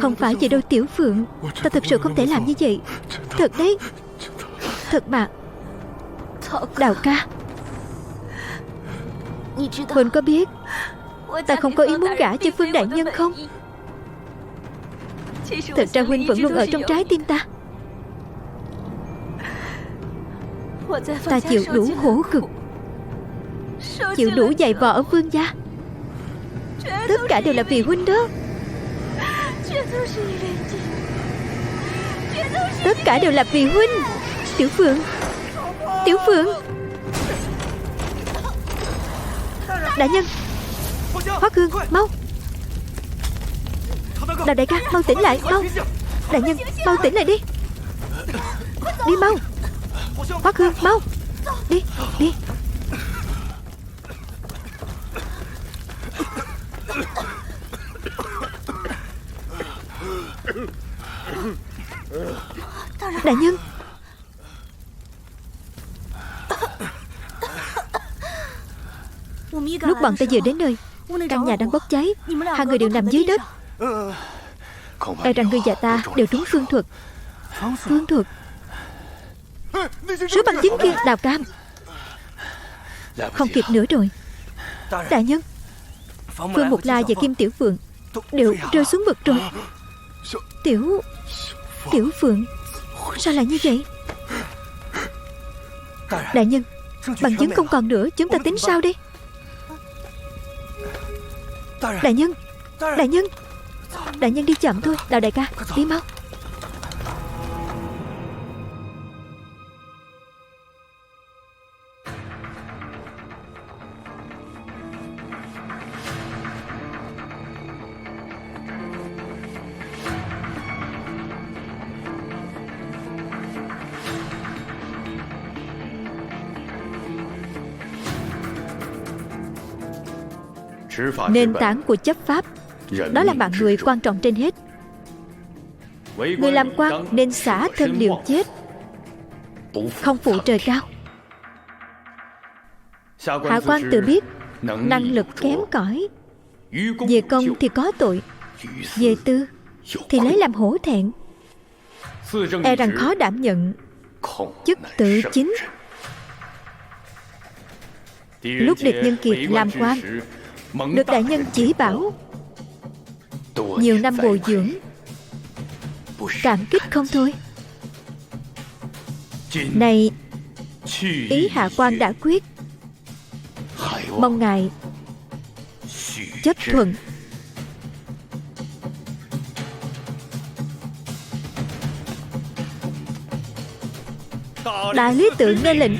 Không phải vậy đâu Tiểu Phượng. Ta thật sự không thể làm như vậy. Thật đấy. Thật mà. Đào ca, huynh có biết ta không có ý muốn gả cho Phương đại nhân không? Thật ra huynh vẫn luôn ở trong trái tim ta. Ta chịu đủ khổ cực, chịu đủ dày vò ở Phương gia. Tất cả đều là vì huynh đó. Tất cả đều là vì huynh. Tiểu Phượng, Tiểu Phượng. Đại nhân, Hoắc Hương, mau. Đào đại ca, mau tỉnh lại, mau. Đại nhân, mau tỉnh lại đi. Đi mau. Hoắc Hương, mau. Đi, đi. Đại nhân. Lúc bọn ta vừa đến nơi, căn nhà đang bốc cháy. Hai người đều nằm dưới đất. E rằng ngươi và ta đều trúng phương thuật. Phương thuật? Số bằng chứng kia. Đào Cam, không kịp nữa rồi. Đại nhân, Phương Mục La và Kim Tiểu Phượng đều rơi xuống vực rồi. Tiểu Phượng, sao lại như vậy? Đại nhân, bằng chứng không còn nữa, chúng ta tính sao đi? Đại nhân, đại nhân. Đại nhân đi chậm thôi. Đào đại ca, đi mau. Nền tảng của chấp pháp, đó là mạng người quan trọng trên hết. Người làm quan nên xả thân liều chết, không phụ trời cao. Hạ quan tự biết năng lực kém cỏi, về công thì có tội, về tư thì lấy làm hổ thẹn. E rằng khó đảm nhận chức tự chính. Lúc địch nhân kiệt làm quan, được đại nhân chỉ bảo, nhiều năm bồi dưỡng, cảm kích không thôi. Này, ý hạ quan đã quyết, mong ngài chấp thuận. Đại lý tự nghe lệnh.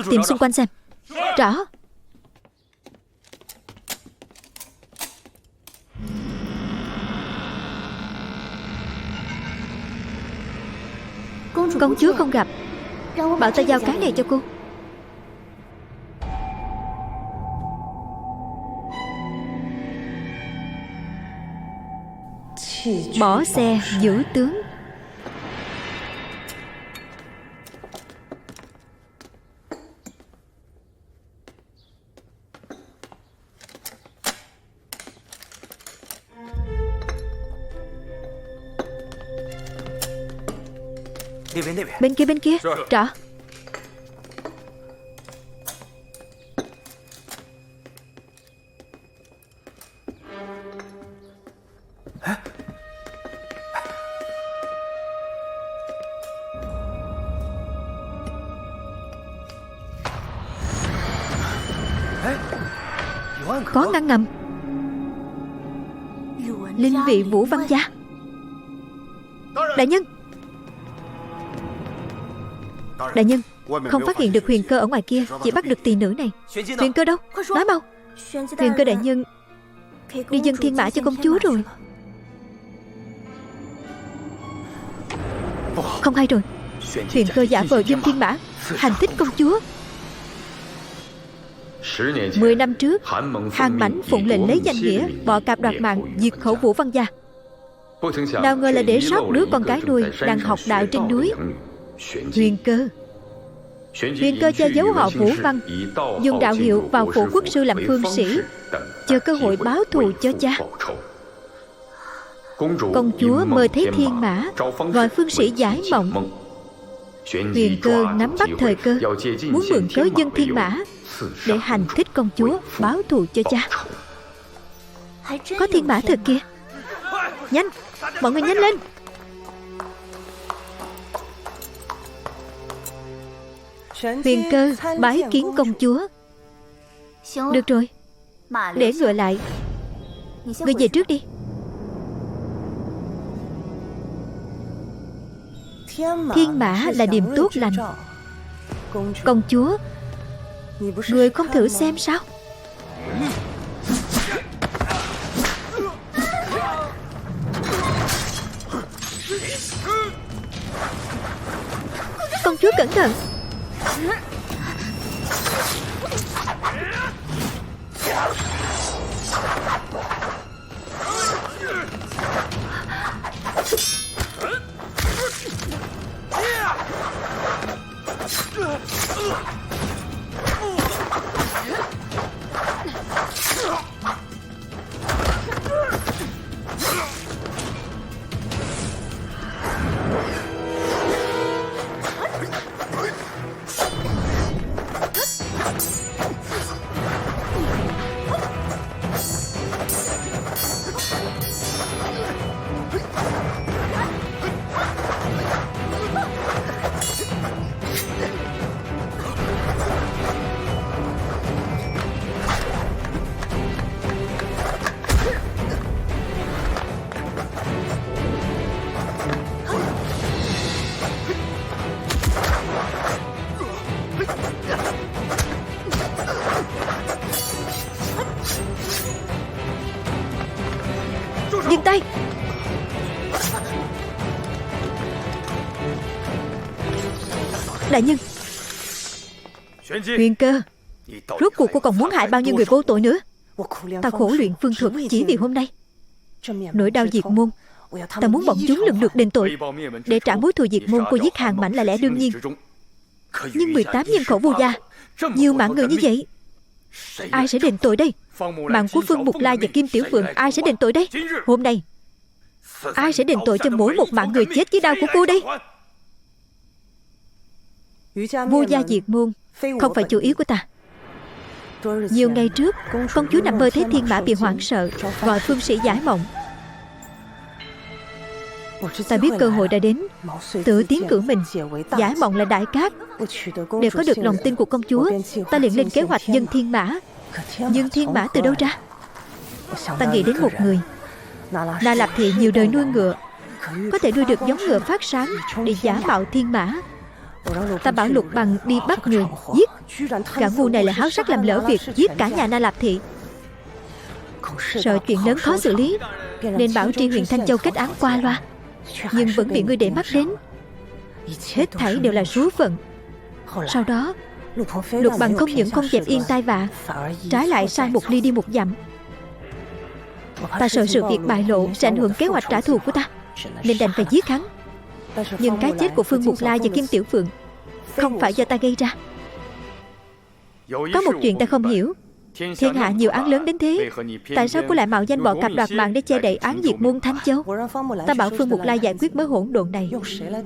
Tìm xung quanh xem. Rõ. Công chúa không gặp, bảo ta giao cái này cho cô. Bỏ xe giữ tướng. Bên kia. Rõ. Có ngăn ngầm. Linh vị Vũ Văn gia. Đại nhân, không phát hiện được Huyền Cơ ở ngoài kia, chỉ bắt được tỷ nữ này. Huyền Cơ đâu? Nói mau. Huyền Cơ đại nhân đi dâng thiên mã cho công chúa rồi. Không hay rồi. Huyền Cơ giả vờ dâng thiên mã hành thích công chúa. 10 năm trước, Hàn Mãnh phụng lệnh lấy danh nghĩa bọ cạp đoạt mạng, diệt khẩu Vũ Văn gia. Nào ngờ là để sót đứa con cái nuôi đang học đạo trên núi. Huyền Cơ che giấu họ Vũ Văn, dùng đạo hiệu vào phủ quốc sư làm phương sĩ, chờ cơ hội báo thù cho cha. Công chúa mơ thấy thiên mã, gọi phương sĩ giải mộng. Huyền Cơ nắm bắt thời cơ, muốn mượn cớ dâng thiên mã để hành thích công chúa, báo thù cho cha. Có thiên mã thật kìa. Nhanh, mọi người nhanh lên. Huyền Cơ bái kiến công chúa. Được rồi, để ngựa lại. Ngươi về trước đi. Thiên mã là điềm tốt lành. Công chúa, người không thử xem sao? Công chúa cẩn thận. Dừng tay. Đại nhân, Huyền Cơ, rốt cuộc cô còn muốn hại bao nhiêu người vô tội nữa? Ta khổ luyện phương thuật chỉ vì hôm nay. Nỗi đau diệt môn, ta muốn bọn chúng lần lượt đền tội. Để trả mối thù diệt môn, cô giết Hàn Mãnh là lẽ đương nhiên. Nhưng 18 nhân khẩu Vu gia, nhiều mạng người như vậy, ai sẽ đền tội đây? Mạng của Phương Mục Lai và Kim Tiểu Phượng, ai sẽ đền tội đây? Hôm nay, ai sẽ đền tội cho mỗi một mạng người chết dưới đao của cô đây? Vu gia diệt môn không phải chủ yếu của ta. Nhiều ngày trước, công chúa nằm mơ thấy thiên mã bị hoảng sợ, gọi phương sĩ giải mộng. Ta biết cơ hội đã đến, tự tiến cử mình giải mộng là đại cát. Để có được lòng tin của công chúa, ta liền lên kế hoạch dâng thiên mã. Nhưng thiên mã từ đâu ra? Ta nghĩ đến một người. Na Lạp Thị nhiều đời nuôi ngựa, có thể nuôi được giống ngựa phát sáng để giả mạo thiên mã. Ta bảo Lục Bằng đi bắt người, giết. Gã ngu này là háo sắc làm lỡ việc giết cả nhà Na Lạp Thị. Sợ chuyện lớn khó xử lý, nên bảo tri huyện Thanh Châu kết án qua loa. Nhưng vẫn bị ngươi để mắt đến. Hết thảy đều là số phận. Sau đó, Lục Bằng không những không dẹp yên tai vạ, trái lại sai một ly đi một dặm. Ta sợ sự việc bại lộ sẽ ảnh hưởng kế hoạch trả thù của ta, nên đành phải giết hắn. Nhưng cái chết của Phương Mục Lai và Kim Tiểu Phượng không phải do ta gây ra. Có một chuyện ta không hiểu. Thiên hạ nhiều án lớn đến thế, tại sao cô lại mạo danh bọn cặp đoạt mạng để che đậy án diệt môn Thanh Châu? Ta bảo Phương Mục Lai giải quyết mớ hỗn độn này,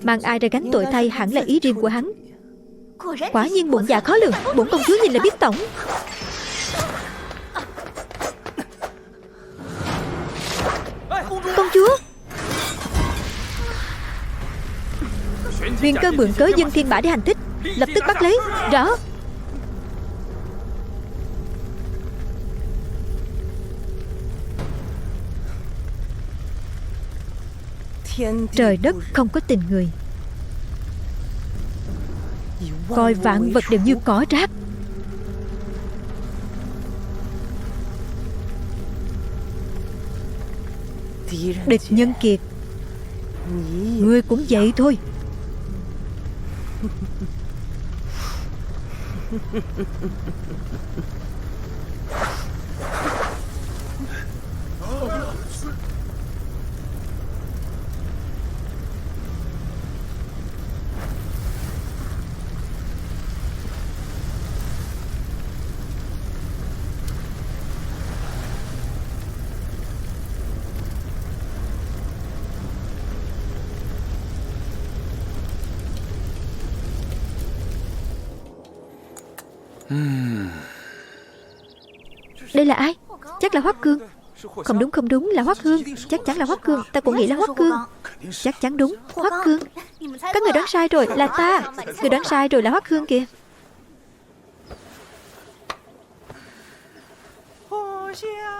mang ai ra gánh tội thay hẳn là ý riêng của hắn. Quả nhiên bụng dạ khó lường. Bổn công chúa nhìn là biết tổng. Công chúa! Huyền Cơ mượn cớ dân thiên bả để hành thích, lập tức bắt lấy. Rõ. Trời đất không có tình người, coi vạn vật đều như cỏ rác. Địch nhân kiệt, ngươi cũng vậy thôi. Đây là ai? Chắc là Hoắc Cương. Không đúng, là Hoắc Hương. Chắc chắn là Hoắc Cương. Ta cũng nghĩ là Hoắc Cương. Chắc chắn đúng, Hoắc Cương. Các người đoán sai rồi, là ta. Người đoán sai rồi, là Hoắc Hương kìa.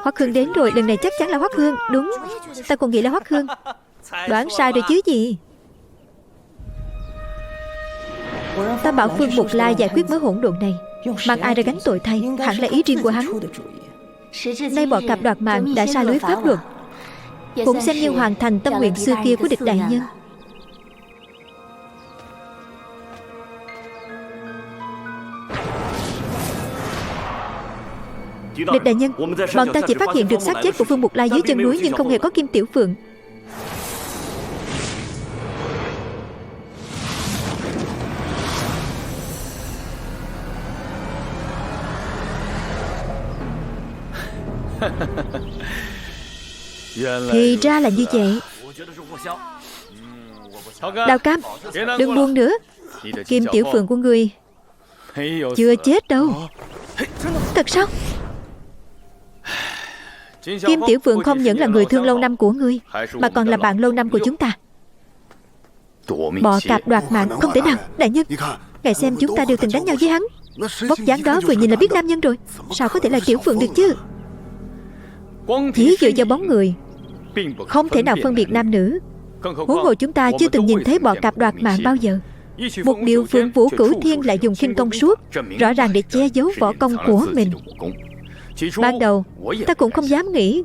Hoắc Hương đến rồi, lần này chắc chắn là Hoắc Hương. Đúng, ta cũng nghĩ là Hoắc Hương. Đoán sai rồi chứ gì. Ta bảo Phương Mục Lai giải quyết mớ hỗn độn này, mang ai ra gánh tội thay hẳn là ý riêng của hắn. Nay bọn cặp đoạt mạng đã xa lưới pháp luật, cũng xem như hoàn thành tâm nguyện xưa kia của địch đại nhân. Địch đại nhân, bọn ta chỉ phát hiện được xác chết của Phương Mục Lai dưới chân núi, nhưng không hề có Kim Tiểu Phượng. Thì ra là như vậy. Đào Cam, đừng buồn nữa. Kim Tiểu Phượng của ngươi chưa chết đâu. Thật sao? Kim Tiểu Phượng không những là người thương lâu năm của ngươi, mà còn là bạn lâu năm của chúng ta. Bọ cạp đoạt mạng không thể nào. Đại nhân, ngài xem chúng ta đều từng đánh nhau với hắn. Vóc dáng đó vừa nhìn là biết nam nhân rồi. Sao có thể là Tiểu Phượng được chứ? Chỉ dựa vào bóng người không thể nào phân biệt nam nữ. Huống hồ chúng ta chưa từng nhìn thấy bọ cạp đoạt mạng bao giờ. Một điều Phượng Vũ Cửu Thiên lại dùng khinh công suốt, rõ ràng để che giấu võ công của mình. Ban đầu ta cũng không dám nghĩ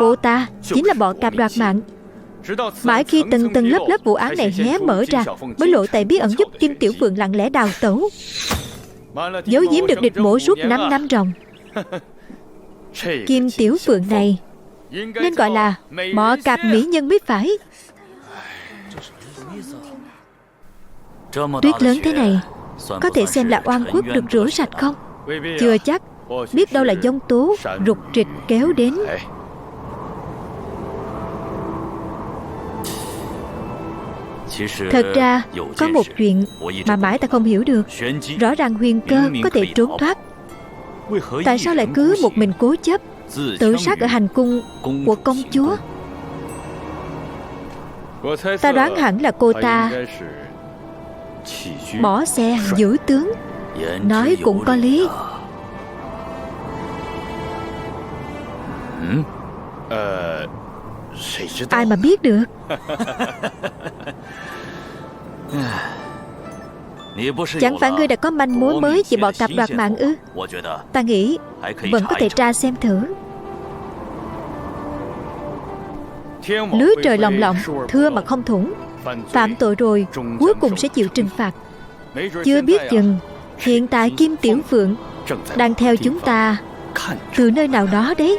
cô ta chính là bọ cạp đoạt mạng. Mãi khi từng lớp vụ án này hé mở ra, mới lộ tài bí ẩn giúp Kim Tiểu Phượng lặng lẽ đào tẩu, giấu giếm được địch mổ suốt 5 năm ròng. Kim Tiểu Phượng này nên gọi là bọ cạp mỹ nhân mới phải. Tuyết lớn thế này có thể xem là oan khuất được rửa sạch không? Chưa chắc. Biết đâu là giông tố rục rịch kéo đến. Thật ra có một chuyện mà mãi ta không hiểu được. Rõ ràng Huyền Cơ có thể trốn thoát, tại sao lại cứ một mình cố chấp tự sát ở hành cung của công chúa? Ta đoán hẳn là cô ta bỏ xe giữ tướng. Nói cũng có lý. Ai mà biết được. Chẳng phải ngươi đã có manh mối mới về bọ cạp đoạt mạng ư? Ta nghĩ vẫn có thể tra xem thử. Lưới trời lồng lộng, thưa mà không thủng. Phạm tội rồi cuối cùng sẽ chịu trừng phạt. Chưa biết chừng hiện tại Kim Tiểu Phượng đang theo chúng ta từ nơi nào đó đấy.